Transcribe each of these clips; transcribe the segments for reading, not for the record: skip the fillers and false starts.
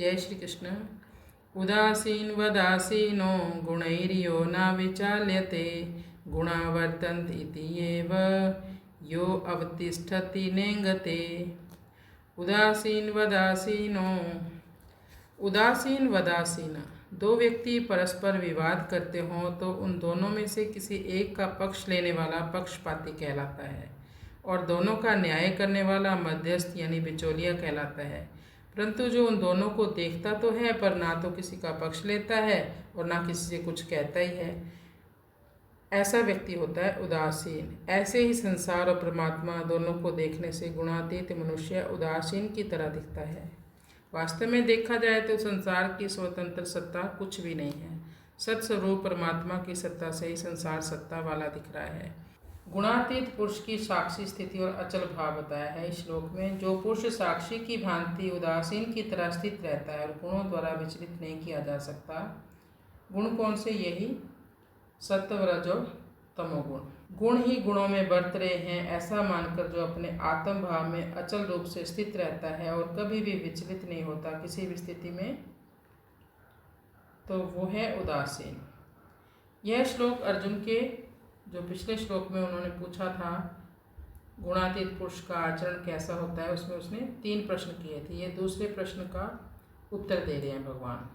जय श्री कृष्ण। उदासीनवदासीनो गुणैर्यो न विचाल्यते गुणा वर्तन्ते इति एव यो अवतिष्ठति नेङ्गते। उदासीन वदासीन दो व्यक्ति परस्पर विवाद करते हों तो उन दोनों में से किसी एक का पक्ष लेने वाला पक्षपाती कहलाता है और दोनों का न्याय करने वाला मध्यस्थ यानी बिचौलिया कहलाता है। परंतु जो उन दोनों को देखता तो है पर ना तो किसी का पक्ष लेता है और ना किसी से कुछ कहता ही है, ऐसा व्यक्ति होता है उदासीन। ऐसे ही संसार और परमात्मा दोनों को देखने से गुणातीत मनुष्य उदासीन की तरह दिखता है। वास्तव में देखा जाए तो संसार की स्वतंत्र सत्ता कुछ भी नहीं है। सत्स्वरूप परमात्मा की सत्ता से ही संसार सत्ता वाला दिख रहा है। गुणातीत पुरुष की साक्षी स्थिति और अचल भाव बताया है इस श्लोक में। जो पुरुष साक्षी की भांति उदासीन की तरह स्थित रहता है और गुणों द्वारा विचलित नहीं किया जा सकता। गुण कौन से? यही सत्व रज और तमोगुण। गुण ही गुणों में बरत रहे हैं ऐसा मानकर जो अपने आत्म भाव में अचल रूप से स्थित रहता है और कभी भी विचलित नहीं होता किसी भी स्थिति में, तो वो है उदासीन। यह श्लोक अर्जुन के जो पिछले श्लोक में उन्होंने पूछा था गुणातीत पुरुष का आचरण कैसा होता है, उसमें उसने 3 प्रश्न किए थे। ये दूसरे प्रश्न का उत्तर दे रहे हैं भगवान।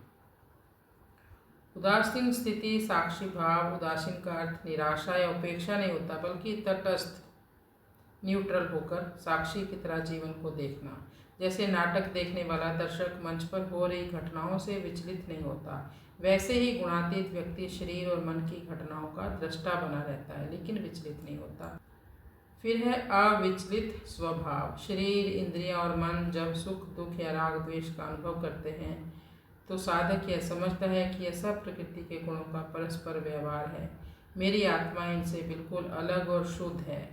उदासीन स्थिति साक्षी भाव। उदासीन का अर्थ निराशा या उपेक्षा नहीं होता बल्कि तटस्थ न्यूट्रल होकर साक्षी की तरह जीवन को देखना। जैसे नाटक देखने वाला दर्शक मंच पर हो रही घटनाओं से विचलित नहीं होता, वैसे ही गुणातीत व्यक्ति शरीर और मन की घटनाओं का दृष्टा बना रहता है लेकिन विचलित नहीं होता। फिर है अविचलित स्वभाव। शरीर, इंद्रियां और मन जब सुख दुख या राग द्वेष का अनुभव करते हैं तो साधक यह समझता है कि यह सब प्रकृति के गुणों का परस्पर व्यवहार है, मेरी आत्मा इनसे बिल्कुल अलग और शुद्ध है।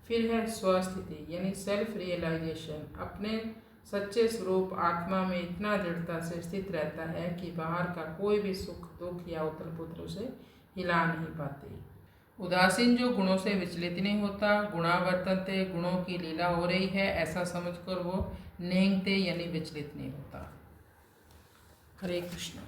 फिर है स्वस्थिति यानी सेल्फ रियलाइजेशन। अपने सच्चे स्वरूप आत्मा में इतना दृढ़ता से स्थित रहता है कि बाहर का कोई भी सुख दुख या उथल पुथल उसे हिला नहीं पाती। उदासीन जो गुणों से विचलित नहीं होता, गुणा वर्तन्ते गुणों की लीला हो रही है ऐसा समझकर वो नेंगते यानी विचलित नहीं होता। हरे कृष्ण।